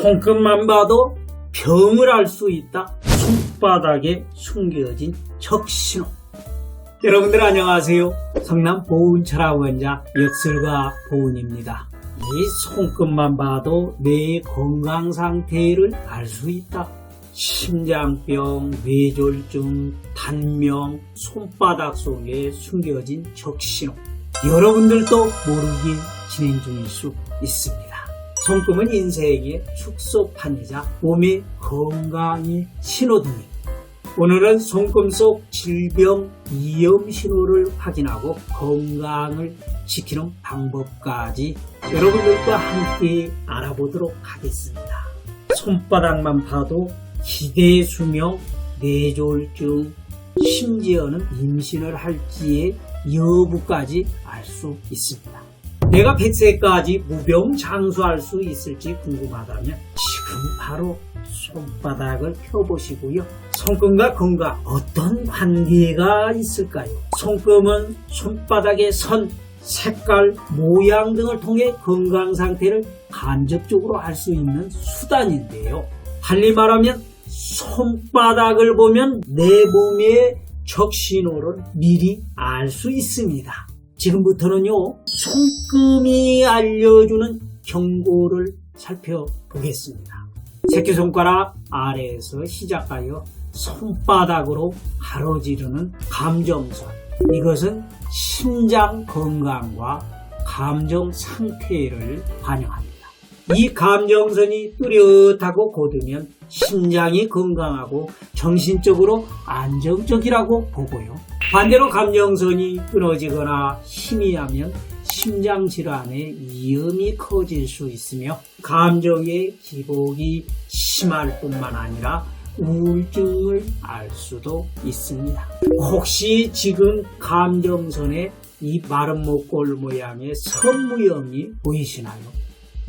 손끝만 봐도 병을 알 수 있다. 손바닥에 숨겨진 적신호. 여러분들 안녕하세요. 성남 보훈철학원자 역설가 보훈입니다. 이 손끝만 봐도 내 건강 상태를 알 수 있다. 심장병, 뇌졸중, 단명, 손바닥 속에 숨겨진 적신호. 여러분들도 모르게 진행 중일 수 있습니다. 손금은 인생의 축소판이자 몸의 건강의 신호등입니다. 오늘은 손금 속 질병, 위험 신호를 확인하고 건강을 지키는 방법까지 여러분들과 함께 알아보도록 하겠습니다. 손바닥만 봐도 기대수명, 뇌졸중, 심지어는 임신을 할지의 여부까지 알 수 있습니다. 내가 100세까지 무병장수할 수 있을지 궁금하다면 지금 바로 손바닥을 펴보시고요. 손금과 건강 어떤 관계가 있을까요? 손금은 손바닥의 선, 색깔, 모양 등을 통해 건강 상태를 간접적으로 알 수 있는 수단인데요. 달리 말하면 손바닥을 보면 내 몸의 적신호를 미리 알 수 있습니다. 지금부터는요, 손금이 알려주는 경고를 살펴보겠습니다. 새끼손가락 아래에서 시작하여 손바닥으로 가로지르는 감정선. 이것은 심장 건강과 감정 상태를 반영합니다. 이 감정선이 뚜렷하고 곧으면 심장이 건강하고 정신적으로 안정적이라고 보고요. 반대로 감정선이 끊어지거나 희미하면 심장질환의 위험이 커질 수 있으며 감정의 기복이 심할 뿐만 아니라 우울증을 알 수도 있습니다. 혹시 지금 감정선에 이 마른 목골 모양의 선 모양이 보이시나요?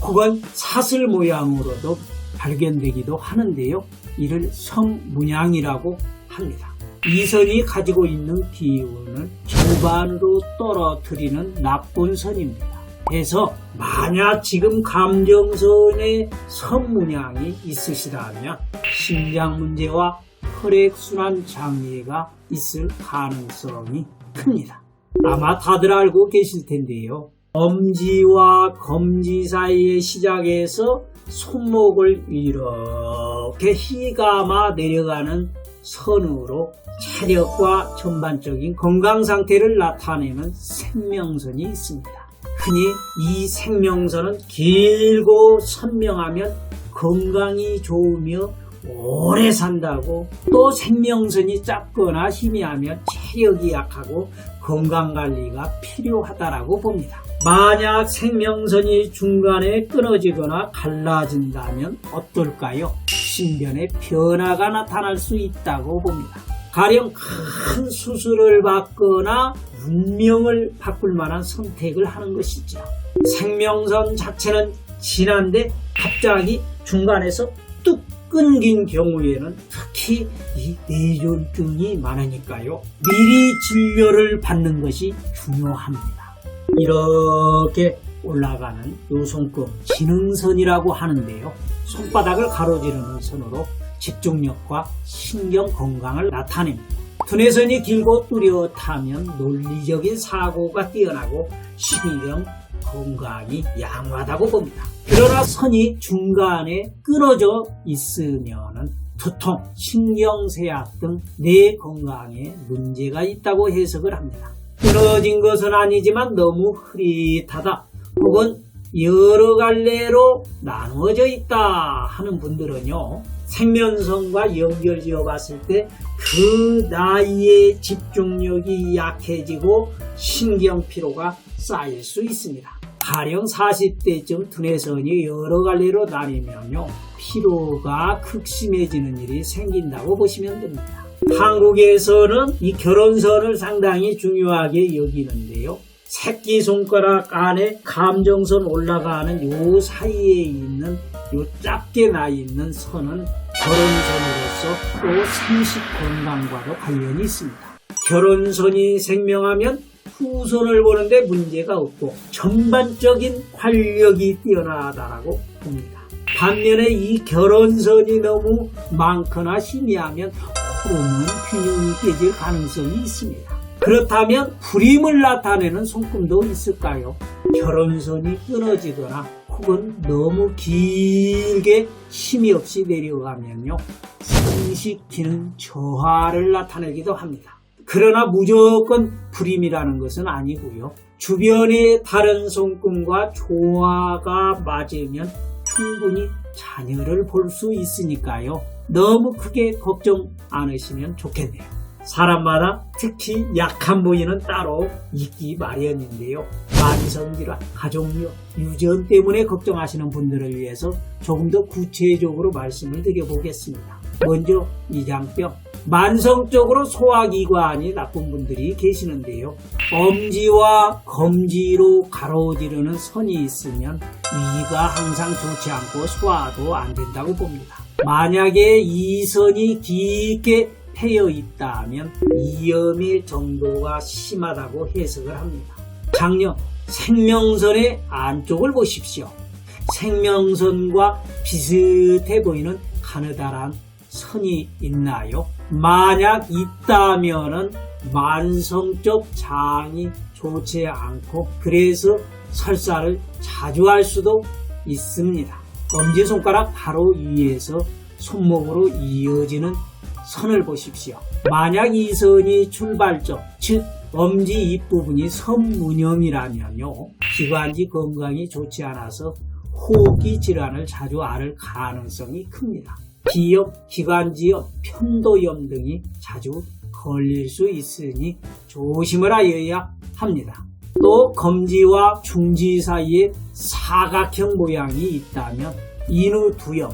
혹은 사슬 모양으로도 발견되기도 하는데요. 이를 성문양이라고 합니다. 이 선이 가지고 있는 기운을 절반으로 떨어뜨리는 나쁜 선입니다. 그래서 만약 지금 감정선에 선문양이 있으시다면 심장 문제와 혈액순환 장애가 있을 가능성이 큽니다. 아마 다들 알고 계실 텐데요. 엄지와 검지 사이의 시작에서 손목을 이렇게 휘감아 내려가는 선으로 체력과 전반적인 건강 상태를 나타내는 생명선이 있습니다. 흔히 이 생명선은 길고 선명하면 건강이 좋으며 오래 산다고, 또 생명선이 짧거나 희미하면 체력이 약하고 건강관리가 필요하다고 봅니다. 만약 생명선이 중간에 끊어지거나 갈라진다면 어떨까요? 신변에 변화가 나타날 수 있다고 봅니다. 가령 큰 수술을 받거나 운명을 바꿀 만한 선택을 하는 것이죠. 생명선 자체는 진한데 갑자기 중간에서 뚝 끊긴 경우에는 특히 이 뇌졸중이 많으니까요. 미리 진료를 받는 것이 중요합니다. 이렇게 올라가는 요 손금 지능선이라고 하는데요. 손바닥을 가로지르는 선으로 집중력과 신경 건강을 나타냅니다. 두뇌선이 길고 뚜렷하면 논리적인 사고가 뛰어나고 심리적 건강이 양호하다고 봅니다. 그러나 선이 중간에 끊어져 있으면 두통, 신경쇠약 등 뇌 건강에 문제가 있다고 해석을 합니다. 끊어진 것은 아니지만 너무 흐릿하다 혹은 여러 갈래로 나누어져 있다 하는 분들은요, 생명선과 연결지어 봤을 때 그 나이에 집중력이 약해지고 신경피로가 쌓일 수 있습니다. 가령 40대쯤 두뇌선이 여러 갈래로 나뉘면요, 피로가 극심해지는 일이 생긴다고 보시면 됩니다. 한국에서는 이 결혼선을 상당히 중요하게 여기는데요. 새끼손가락 안에 감정선 올라가는 요 사이에 있는 요 짧게 나 있는 선은 결혼선으로서 또 생식 건강과도 관련이 있습니다. 결혼선이 생명하면 후손을 보는데 문제가 없고 전반적인 활력이 뛰어나다라고 봅니다. 반면에 이 결혼선이 너무 많거나 희미하면 호르몬 균형이 깨질 가능성이 있습니다. 그렇다면 불임을 나타내는 손금도 있을까요? 결혼선이 끊어지거나 혹은 너무 길게 힘이 없이 내려가면요, 생식 기능 저하를 나타내기도 합니다. 그러나 무조건 불임이라는 것은 아니고요. 주변의 다른 손금과 조화가 맞으면 충분히 자녀를 볼 수 있으니까요. 너무 크게 걱정 안 하시면 좋겠네요. 사람마다 특히 약한 부위는 따로 있기 마련인데요. 만성질환, 가족력, 유전 때문에 걱정하시는 분들을 위해서 조금 더 구체적으로 말씀을 드려보겠습니다. 먼저 위장병. 만성적으로 소화기관이 나쁜 분들이 계시는데요. 엄지와 검지로 가로지르는 선이 있으면 위가 항상 좋지 않고 소화도 안 된다고 봅니다. 만약에 이 선이 깊게 패여 있다면 위염의 정도가 심하다고 해석을 합니다. 장년, 생명선의 안쪽을 보십시오. 생명선과 비슷해 보이는 가느다란 선이 있나요? 만약 있다면은 만성적 장이 좋지 않고 그래서 설사를 자주 할 수도 있습니다. 엄지손가락 바로 위에서 손목으로 이어지는 선을 보십시오. 만약 이 선이 출발점, 즉 엄지 윗부분이 선문염이라면요, 기관지 건강이 좋지 않아서 호흡기 질환을 자주 앓을 가능성이 큽니다. 비염, 기관지염, 편도염 등이 자주 걸릴 수 있으니 조심을 하여야 합니다. 또 검지와 중지 사이에 사각형 모양이 있다면 인후두염,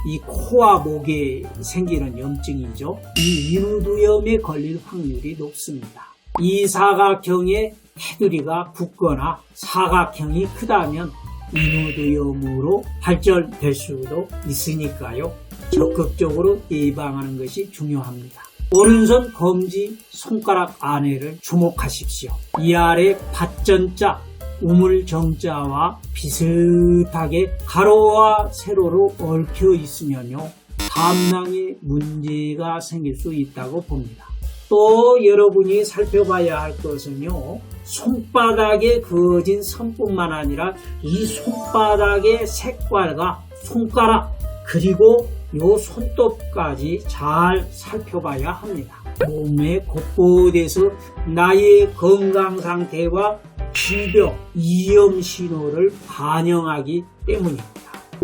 이 코와 목에 생기는 염증이죠. 이 인후두염에 걸릴 확률이 높습니다. 이 사각형의 테두리가 붓거나 사각형이 크다면 인후두염으로 발전될 수도 있으니까요. 적극적으로 예방하는 것이 중요합니다. 오른손 검지 손가락 안에를 주목하십시오. 이 아래 밭전자, 우물정자와 비슷하게 가로와 세로로 얽혀 있으면요, 담낭에 문제가 생길 수 있다고 봅니다. 또 여러분이 살펴봐야 할 것은요, 손바닥에 그어진 선뿐만 아니라 이 손바닥의 색깔과 손가락 그리고 요 손톱까지 잘 살펴봐야 합니다. 몸의 곳곳에서 나의 건강 상태와 질병, 위험 신호를 반영하기 때문입니다.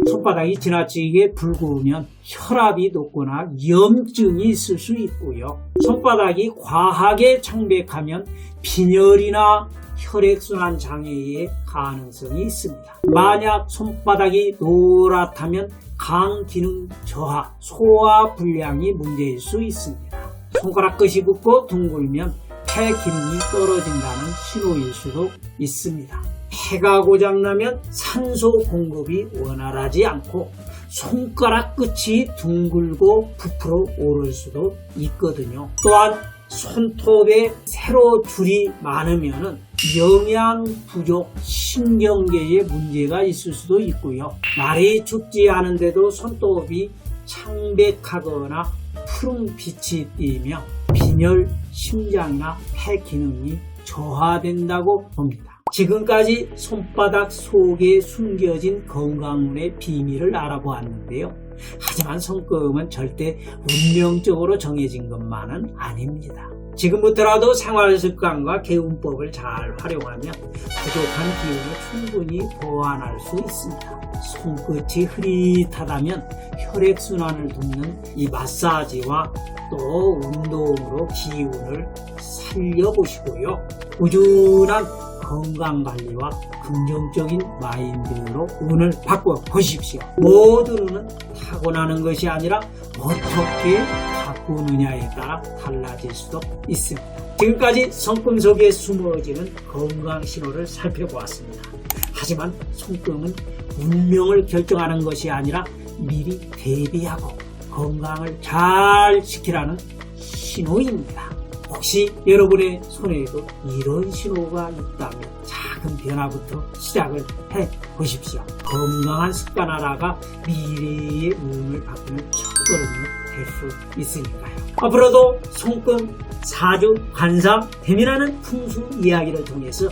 손바닥이 지나치게 붉으면 혈압이 높거나 염증이 있을 수 있고요. 손바닥이 과하게 창백하면 빈혈이나 혈액순환 장애의 가능성이 있습니다. 만약 손바닥이 노랗다면 간 기능 저하, 소화 불량이 문제일 수 있습니다. 손가락 끝이 붓고 둥글면 폐 기능이 떨어진다는 신호일 수도 있습니다. 폐가 고장나면 산소 공급이 원활하지 않고 손가락 끝이 둥글고 부풀어 오를 수도 있거든요. 또한 손톱에 세로 줄이 많으면 영양 부족, 신경계에 문제가 있을 수도 있고요. 날이 춥지 않은데도 손톱이 창백하거나 푸른 빛이 띄며 빈혈, 심장이나 폐 기능이 저하된다고 봅니다. 지금까지 손바닥 속에 숨겨진 건강운의 비밀을 알아보았는데요. 하지만 손금은 절대 운명적으로 정해진 것만은 아닙니다. 지금부터라도 생활습관과 개운법을 잘 활용하면 부족한 기운을 충분히 보완할 수 있습니다. 손끝이 흐릿하다면 혈액순환을 돕는 이 마사지와 또 운동으로 기운을 살려보시고요. 꾸준한 건강관리와 긍정적인 마인드로 운을 바꿔보십시오. 모든 운은 타고나는 것이 아니라 어떻게 바꾸느냐에 따라 달라질 수도 있습니다. 지금까지 손금 속에 숨어지는 건강 신호를 살펴보았습니다. 하지만 손금은 운명을 결정하는 것이 아니라 미리 대비하고 건강을 잘 지키라는 신호입니다. 혹시 여러분의 손에도 이런 신호가 있다면 작은 변화부터 시작을 해 보십시오. 건강한 습관 하나가 미래의 운을 바꾸는 첫걸음이 될 수 있으니까요. 앞으로도 손금, 사주, 관상, 대민하는 풍수 이야기를 통해서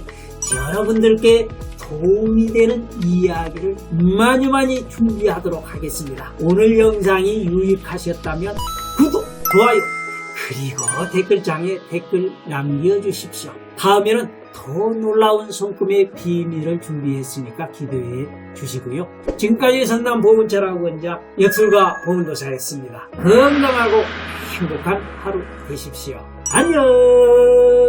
여러분들께 도움이 되는 이야기를 많이 준비하도록 하겠습니다. 오늘 영상이 유익하셨다면 구독, 좋아요, 그리고 댓글창에 댓글 남겨주십시오. 다음에는 더 놀라운 손금의 비밀을 준비했으니까 기대해 주시고요. 지금까지 선남보훈철학원장 역술가 보훈도사였습니다. 건강하고 행복한 하루 되십시오. 안녕.